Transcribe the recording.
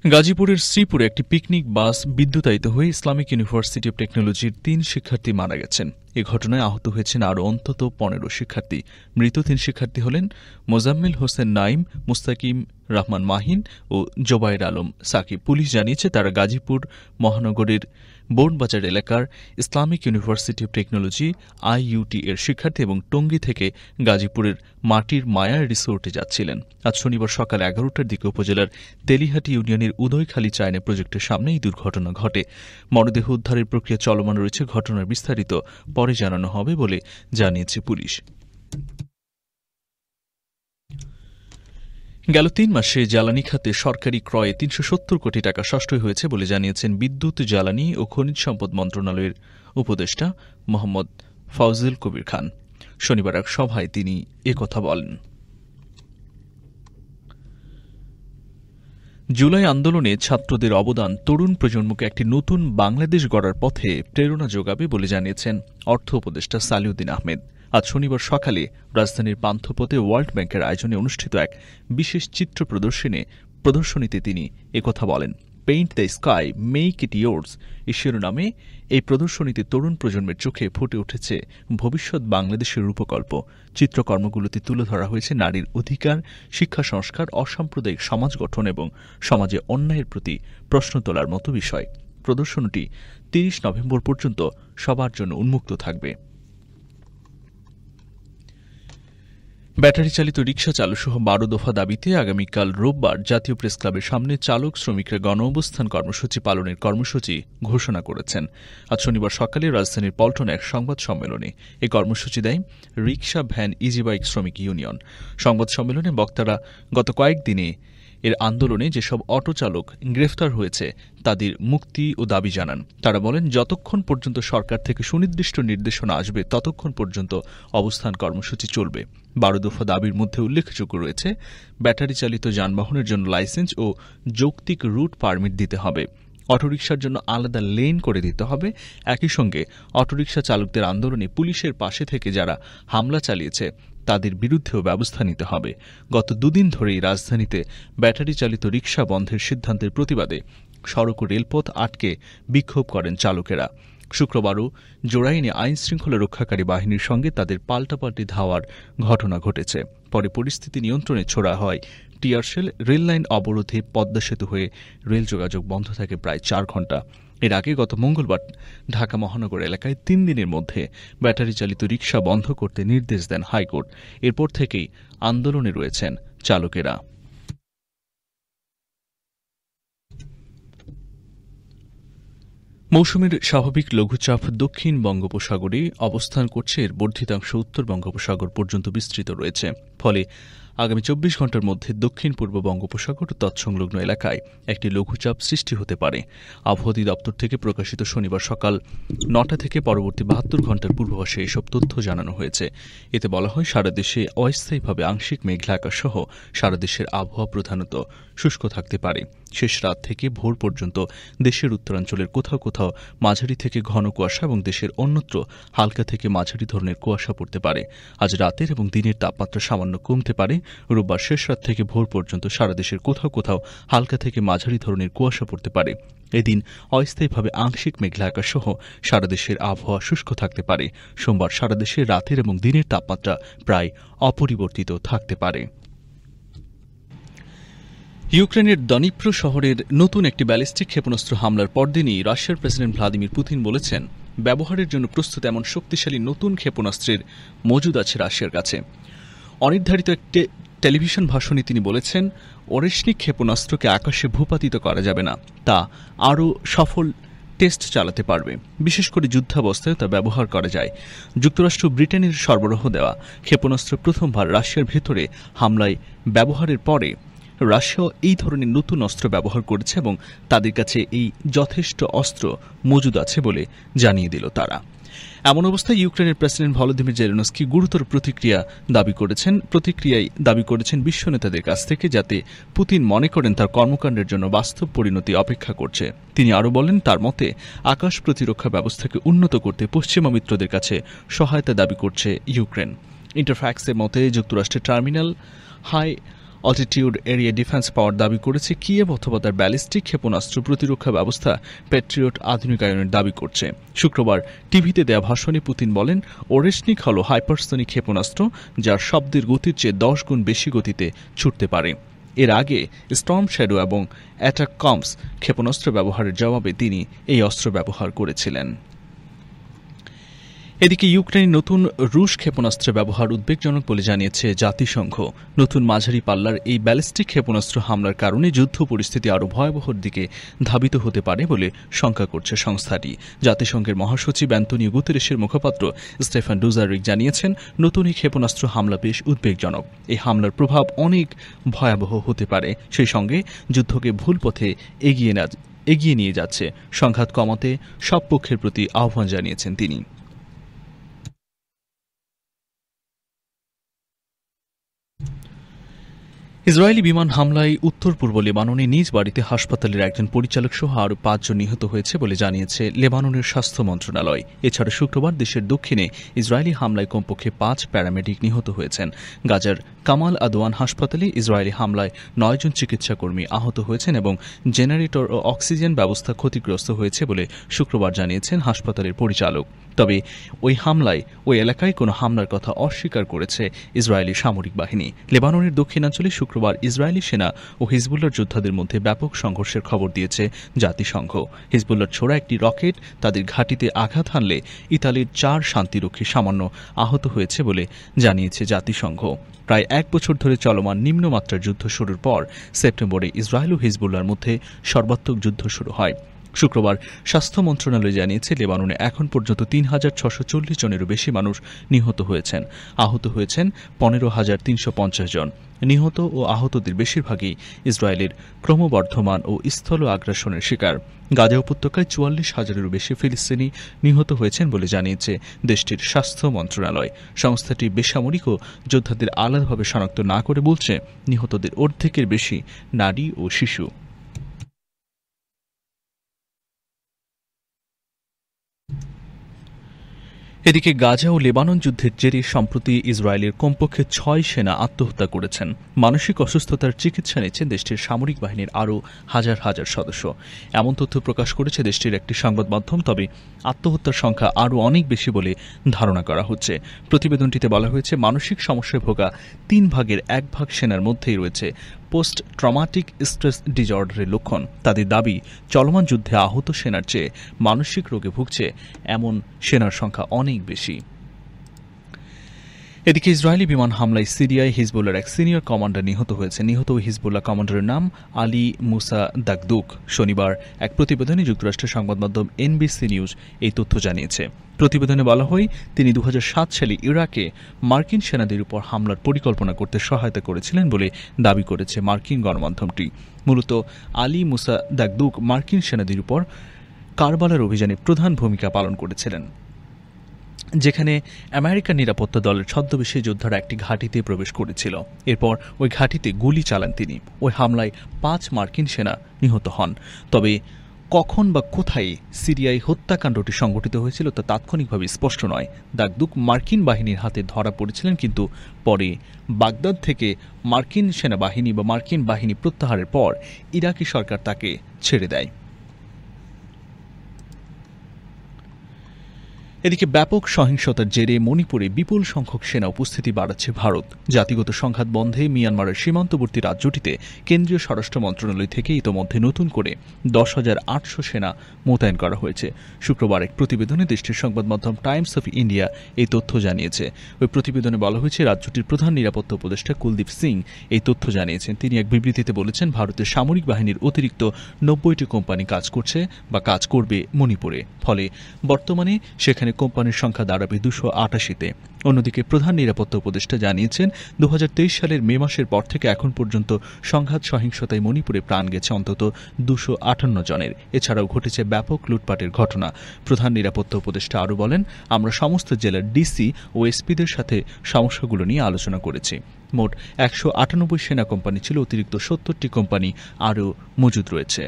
গাজীপুরের শ্রীপুরে একটি পিকনিক বাস বিদ্যুতায়িত হয়ে ইসলামিক ইউনিভার্সিটি অব টেকনোলজির ৩ শিক্ষার্থী মারা গেছেন। এ ঘটনায় আহত হয়েছেন আরও অন্তত ১৫ শিক্ষার্থী। মৃত ৩ শিক্ষার্থী হলেন মোজাম্মেল হোসেন নাইম, মুস্তাকিম রহমান মাহিন ও জোবায়ের আলম সাকিব। পুলিশ জানিয়েছে তারা গাজীপুর মহানগরের বোর্নবাজার এলাকার Islamic university of technology IUT এর শিক্ষার্থী এবং টঙ্গী থেকে গাজীপুরের মাটির মায়া রিসোর্টে যাচ্ছিলেন। আজ শনিবার সকাল ১১টার দিকে উপজেলার তেলিহাটি ইউনিয়নের উদয়খালী চায়না প্রজেক্টের সামনে এই দুর্ঘটনা ঘটে। মরদেহ উদ্ধারের প্রক্রিয়া চলমান রয়েছে। ঘটনার বিস্তারিত পরে জানানো হবে বলে জানিয়েছে পুলিশ। গেল ৩ মাসে জ্বালানি খাতে সরকারি ক্রয়ে ৩৭০ কোটি টাকা সাশ্রয় হয়েছে বলে জানিয়েছেন বিদ্যুৎ, জ্বালানি ও খনিজ সম্পদ মন্ত্রণালয়ের উপদেষ্টা মোহাম্মদ ফজল কবির খান। শনিবার এক সভায় তিনি একথা বলেন। জুলাই আন্দোলনে ছাত্রদের অবদান তরুণ প্রজন্মকে একটি নতুন বাংলাদেশ গড়ার পথে প্রেরণা যোগাবে বলে জানিয়েছেন অর্থ উপদেষ্টা সালিউদ্দিন আহমেদ। আজ শনিবার সকালে রাজধানীর পান্থপথে ওয়ার্ল্ড ব্যাংকের আয়োজনে অনুষ্ঠিত এক বিশেষ চিত্র প্রদর্শনীতে তিনি একথা বলেন। Paint the sky, make it yours শিরোনামে এই প্রদর্শনীতে তরুণ প্রজন্মের চোখে ফুটে উঠেছে ভবিষ্যৎ বাংলাদেশের রূপকল্প। চিত্রকর্মগুলোতে তুলে ধরা হয়েছে নারীর অধিকার, শিক্ষা সংস্কার, অসাম্প্রদায়িক সমাজ গঠন এবং সমাজে অন্যায়ের প্রতি প্রশ্ন তোলার মতো বিষয়। প্রদর্শনীটি ৩০ নভেম্বর পর্যন্ত সবার জন্য উন্মুক্ত থাকবে। ব্যাটারি চালিত রিকশা চালুসহ ১২ দফা দাবিতে আগামীকাল রোববার জাতীয় প্রেসক্লাবের সামনে চালক শ্রমিকরা গণঅবস্থান কর্মসূচি পালনের কর্মসূচি ঘোষণা করেছেন। আজ শনিবার সকালে রাজধানীর পল্টনে এক সংবাদ সম্মেলনে এই কর্মসূচি দেয় রিকশা, ভ্যান, ইজি বাইক শ্রমিক ইউনিয়ন। সংবাদ সম্মেলনে বক্তারা গত কয়েকদিনে এর আন্দোলনে যেসব অটো চালক গ্রেফতার হয়েছে তাদের মুক্তি ও দাবি জানান। তারা বলেন, যতক্ষণ পর্যন্ত সরকার থেকে সুনির্দিষ্ট নির্দেশনা আসবে ততক্ষণ পর্যন্ত অবস্থান কর্মসূচি চলবে। ১২ দফা দাবির মধ্যে উল্লেখযোগ্য রয়েছে ব্যাটারি চালিত যানবাহনের জন্য লাইসেন্স ও যৌক্তিক রুট পারমিট দিতে হবে, অটোরিকশার জন্য আলাদা লেন করে দিতে হবে। একই সঙ্গে অটোরিকশা চালকদের আন্দোলনে পুলিশের পাশে থেকে যারা হামলা চালিয়েছে তাদের বিরুদ্ধেও ব্যবস্থা নিতে হবে। গত দুদিন ধরেই রাজধানীতে ব্যাটারি চালিত রিকশা বন্ধের সিদ্ধান্তের প্রতিবাদে সড়ক ও রেলপথ আটকে বিক্ষোভ করেন চালকেরা। শুক্রবারও জোড়াইনে আইনশৃঙ্খলা রক্ষাকারী বাহিনীর সঙ্গে তাদের পাল্টাপাল্টি ধাওয়ার ঘটনা ঘটেছে। পরে পরিস্থিতি নিয়ন্ত্রণে ছোড়া হয় টিয়ারশেল। রেললাইন অবরোধে পদ্মা সেতু হয়ে রেল যোগাযোগ বন্ধ থাকে প্রায় ৪ ঘণ্টা। এর আগে গত মঙ্গলবার ঢাকা মহানগর এলাকায় ৩ দিনের মধ্যে ব্যাটারি চালিত রিকশা বন্ধ করতে নির্দেশ দেন হাইকোর্ট। এরপর থেকেই আন্দোলনে রয়েছেন চালকেরা। মৌসুমের স্বাভাবিক লঘুচাপ দক্ষিণ বঙ্গোপসাগরে অবস্থান করছে। এর বর্ধিতাংশ উত্তর বঙ্গোপসাগর পর্যন্ত বিস্তৃত রয়েছে। ফলে আগামী ২৪ ঘণ্টার মধ্যে দক্ষিণ পূর্ব বঙ্গোপসাগর ও তৎসংলগ্ন এলাকায় একটি লঘুচাপ সৃষ্টি হতে পারে। আবহাওয়া অধিদপ্তর থেকে প্রকাশিত শনিবার সকাল ৯টা থেকে পরবর্তী ৭২ ঘণ্টার পূর্বাভাসে এসব তথ্য জানানো হয়েছে। এতে বলা হয়, সারা দেশে অস্থায়ীভাবে আংশিক মেঘলা আকাশ সহ সারা দেশের আবহাওয়া প্রধানত শুষ্ক থাকতে পারে। শেষ রাত থেকে ভোর পর্যন্ত দেশের উত্তরাঞ্চলের কোথাও কোথাও মাঝারি থেকে ঘন কুয়াশা এবং দেশের অন্যত্র হালকা থেকে মাঝারি ধরনের কুয়াশা পড়তে পারে। আজ রাতের এবং দিনের তাপমাত্রা সামান্য কমতে পারে। রোববার শেষ রাত থেকে ভোর পর্যন্ত সারা দেশের কোথাও কোথাও হালকা থেকে মাঝারি ধরনের কুয়াশা পড়তে পারে। এদিন অস্থায়ীভাবে আংশিক মেঘলা আকাশ সহ সারা দেশের আবহাওয়া শুষ্ক থাকতে পারে। সোমবার সারা দেশে রাতের এবং দিনের তাপমাত্রা প্রায় অপরিবর্তিত থাকতে পারে। ইউক্রেনের দনিপ্র শহরের নতুন একটি ব্যালিস্টিক ক্ষেপণাস্ত্র হামলার পরদিনই রাশিয়ার প্রেসিডেন্ট ভ্লাদিমির পুতিন বলেছেন, ব্যবহারের জন্য প্রস্তুত এমন শক্তিশালী নতুন ক্ষেপণাস্ত্রের মজুদ আছে রাশিয়ার কাছে। অনির্ধারিত একটি টেলিভিশন ভাষণে তিনি বলেছেন, ওরেশনিক ক্ষেপণাস্ত্রকে আকাশে ভূপাতিত করা যাবে না, তা আরও সফল টেস্ট চালাতে পারবে। বিশেষ করে যুদ্ধাবস্থায় তা ব্যবহার করা যায়। যুক্তরাষ্ট্র ব্রিটেনের সরবরাহ দেওয়া ক্ষেপণাস্ত্র প্রথমবার রাশিয়ার ভেতরে হামলায় ব্যবহারের পরে রাশিয়া এই ধরনের নতুন অস্ত্র ব্যবহার করেছে এবং তাদের কাছে এই যথেষ্ট অস্ত্র মজুদ আছে বলে জানিয়ে দিল তারা। এমন অবস্থায় ইউক্রেনের প্রেসিডেন্ট ভলোদিমির জেলেনস্কি গুরুতর প্রতিক্রিয়ায় দাবি করেছেন বিশ্ব নেতাদের কাছ থেকে, যাতে পুতিন মনে করেন তার কর্মকাণ্ডের জন্য বাস্তব পরিণতি অপেক্ষা করছে। তিনি আরও বলেন, তার মতে আকাশ প্রতিরক্ষা ব্যবস্থাকে উন্নত করতে পশ্চিমা মিত্রদের কাছে সহায়তা দাবি করছে ইউক্রেন। ইন্টারফ্যাক্সের মতে যুক্তরাষ্ট্রের terminal high altitude area defence power দাবি করেছে কিয়েভ অথবা তার ব্যালিস্টিক ক্ষেপণাস্ত্র প্রতিরক্ষা ব্যবস্থা প্যাট্রিয়ট আধুনিকায়নের দাবি করছে। শুক্রবার টিভিতে দেয়া ভাষণে পুতিন বলেন, ওরেশনিক হল হাইপারসনিক ক্ষেপণাস্ত্র যার শব্দের গতির চেয়ে 10 গুণ বেশি গতিতে ছুটতে পারে। এর আগে স্টর্ম শ্যাডো এবং অ্যাটাক কমস ক্ষেপণাস্ত্র ব্যবহারের জবাবে তিনি এই অস্ত্র ব্যবহার করেছিলেন। এদিকে ইউক্রেনের নতুন রুশ ক্ষেপণাস্ত্রের ব্যবহার উদ্বেগজনক বলে জানিয়েছে জাতিসংঘ। নতুন মাঝারি পাল্লার এই ব্যালিস্টিক ক্ষেপণাস্ত্র হামলার কারণে যুদ্ধ পরিস্থিতি আরও ভয়াবহর দিকে ধাবিত হতে পারে বলে শঙ্কা করছে সংস্থাটি। জাতিসংঘের মহাসচিব অ্যান্তোনিও গুতেরেসের মুখপাত্র স্টেফান ডুজারিক জানিয়েছেন, নতুন এই ক্ষেপণাস্ত্র হামলা বেশ উদ্বেগজনক। এই হামলার প্রভাব অনেক ভয়াবহ হতে পারে, সেই সঙ্গে যুদ্ধকে ভুল পথে এগিয়ে নিয়ে যাচ্ছে। সংঘাত কমাতে সব পক্ষের প্রতি আহ্বান জানিয়েছেন তিনি। ইসরায়েলি বিমান হামলায় উত্তর পূর্ব লেবাননে নিজ বাড়িতে হাসপাতালের একজন পরিচালক সহ আরও 5 জন নিহত হয়েছে বলে জানিয়েছে লেবাননের স্বাস্থ্য মন্ত্রণালয়। এছাড়া শুক্রবার দেশের দক্ষিণে ইসরায়েলি হামলায় কমপক্ষে 5 প্যারামেডিক নিহত হয়েছেন। গাজার কামাল আদওয়ান হাসপাতালে ইসরায়েলি হামলায় 9 জন চিকিৎসাকর্মী আহত হয়েছেন এবং জেনারেটর ও অক্সিজেন ব্যবস্থা ক্ষতিগ্রস্ত হয়েছে বলে শুক্রবার জানিয়েছেন হাসপাতালের পরিচালক। তবে ওই হামলায় ওই এলাকায় কোনো হামলার কথা অস্বীকার করেছে ইসরায়েলি সামরিক বাহিনী। লেবাননের দক্ষিণাঞ্চলে শুক্রবার ইসরায়েলি সেনা ও হিজবুল্লার যোদ্ধাদের মধ্যে ব্যাপক সংঘর্ষের খবর দিয়েছে জাতিসংঘ। হিজবুল্লার ছোড়া একটি রকেট তাদের ঘাঁটিতে আঘাত হানলে ইতালির 4 শান্তিরক্ষী সামান্য আহত হয়েছে বলে জানিয়েছে জাতিসংঘ। প্রায় 1 বছর ধরে চলমান নিম্নমাত্রার যুদ্ধ শুরুর পর সেপ্টেম্বরে ইসরায়েল ও হিজবুল্লার মধ্যে সর্বাত্মক যুদ্ধ শুরু হয়। শুক্রবার স্বাস্থ্য মন্ত্রণালয় জানিয়েছে, লেবাননে এখন পর্যন্ত 3,640 জনেরও বেশি মানুষ নিহত হয়েছেন। আহত হয়েছেন 15,350 জন। নিহত ও আহতদের বেশিরভাগই ইসরায়েলের ক্রমবর্ধমান ও স্থল আগ্রাসনের শিকার। গাজা উপত্যকায় 44,000-এরও বেশি ফিলিস্তিনি নিহত হয়েছেন বলে জানিয়েছে দেশটির স্বাস্থ্য মন্ত্রণালয়। সংস্থাটি বেসামরিক ও যোদ্ধাদের আলাদাভাবে শনাক্ত না করে বলছে, নিহতদের অর্ধেকের বেশি নারী ও শিশু। এদিকে গাজা ও লেবানন যুদ্ধের জেরে সম্প্রতি ইসরায়েলের কমপক্ষে 6 সেনা আত্মহত্যা করেছেন। মানসিক অসুস্থতার চিকিৎসা নিচ্ছেন দেশটির সামরিক বাহিনীর আরও হাজার হাজার সদস্য। এমন তথ্য প্রকাশ করেছে দেশটির একটি সংবাদ মাধ্যম। তবে আত্মহত্যার সংখ্যা আরও অনেক বেশি বলে ধারণা করা হচ্ছে। প্রতিবেদনটিতে বলা হয়েছে, মানসিক সমস্যায় ভোগা 3 ভাগের 1 ভাগ সেনার মধ্যেই রয়েছে পোস্ট ট্রমাটিক স্ট্রেস ডিসঅর্ডারের লক্ষণ। তাদের দাবি, চলমান যুদ্ধে আহত সেনার চেয়ে মানসিক রোগে ভুগছে এমন সেনার সংখ্যা অনেক বেশি। এদিকে ইসরায়েলি বিমান হামলায় সিরিয়ায় হিজবুল্লার এক সিনিয়র কমান্ডার নিহত হয়েছে। নিহত ওই হিজবুল্লাহ কমান্ডারের নাম আলী মুসা দাগদুক। শনিবার এক প্রতিবেদনে যুক্তরাষ্ট্রের সংবাদ মাধ্যম এনবিসি নিউজ এই তথ্য জানিয়েছে। প্রতিবেদনে বলা হয়, তিনি 2007 সালে ইরাকে মার্কিন সেনাদের উপর হামলার পরিকল্পনা করতে সহায়তা করেছিলেন বলে দাবি করেছে মার্কিন গণমাধ্যমটি। মূলত আলী মুসা দাগদুক মার্কিন সেনাদের উপর কারবালার অভিযানে প্রধান ভূমিকা পালন করেছিলেন, যেখানে আমেরিকান নিরাপত্তা দলের ছদ্মবেশী যোদ্ধারা একটি ঘাঁটিতে প্রবেশ করেছিল। এরপর ওই ঘাঁটিতে গুলি চালান তিনি। ওই হামলায় 5 মার্কিন সেনা নিহত হন। তবে কখন বা কোথায় সিরিয়ায় হত্যাকাণ্ডটি সংঘটিত হয়েছিল তা তাৎক্ষণিকভাবে স্পষ্ট নয়। দাগদুক মার্কিন বাহিনীর হাতে ধরা পড়েছিলেন, কিন্তু পরে বাগদাদ থেকে মার্কিন সেনাবাহিনী বা মার্কিন বাহিনী প্রত্যাহারের পর ইরাকি সরকার তাকে ছেড়ে দেয়। এদিকে ব্যাপক সহিংসতার জেরে মণিপুরে বিপুল সংখ্যক সেনা উপস্থিতি বাড়াচ্ছে ভারত। জাতিগত সংঘাত বন্ধে মিয়ানমারের সীমান্তবর্তী রাজ্যটিতে কেন্দ্রীয় স্বরাষ্ট্র মন্ত্রণালয় থেকে ইতোমধ্যে নতুন করে 10,800 সেনা মোতায়েন করা হয়েছে। শুক্রবার এক প্রতিবেদনে দেশটির সংবাদ মাধ্যম টাইমস অফ ইন্ডিয়া এই তথ্য জানিয়েছে। ওই প্রতিবেদনে বলা হয়েছে, রাজ্যটির প্রধান নিরাপত্তা উপদেষ্টা কুলদীপ সিং এই তথ্য জানিয়েছেন। তিনি এক বিবৃতিতে বলেছেন, ভারতের সামরিক বাহিনীর অতিরিক্ত 90টি কোম্পানি কাজ করছে বা কাজ করবে মণিপুরে। ফলে বর্তমানে সেখানে কোম্পানির সংখ্যা দাঁড়াবে 288-তে। অন্যদিকে প্রধান নিরাপত্তা উপদেষ্টা জানিয়েছেন, 2023 সালের মে মাসের পর থেকে এখন পর্যন্ত সংঘাত সহিংসতায় মণিপুরে প্রাণ গেছে অন্তত 258 জনের। এছাড়াও ঘটেছে ব্যাপক লুটপাটের ঘটনা। প্রধান নিরাপত্তা উপদেষ্টা আরও বলেন, আমরা সমস্ত জেলার ডিসি ও এসপিদের সাথে সমস্যাগুলো নিয়ে আলোচনা করেছি। মোট 198 সেনা কোম্পানি ছিল, অতিরিক্ত 70টি কোম্পানি আরও মজুদ রয়েছে।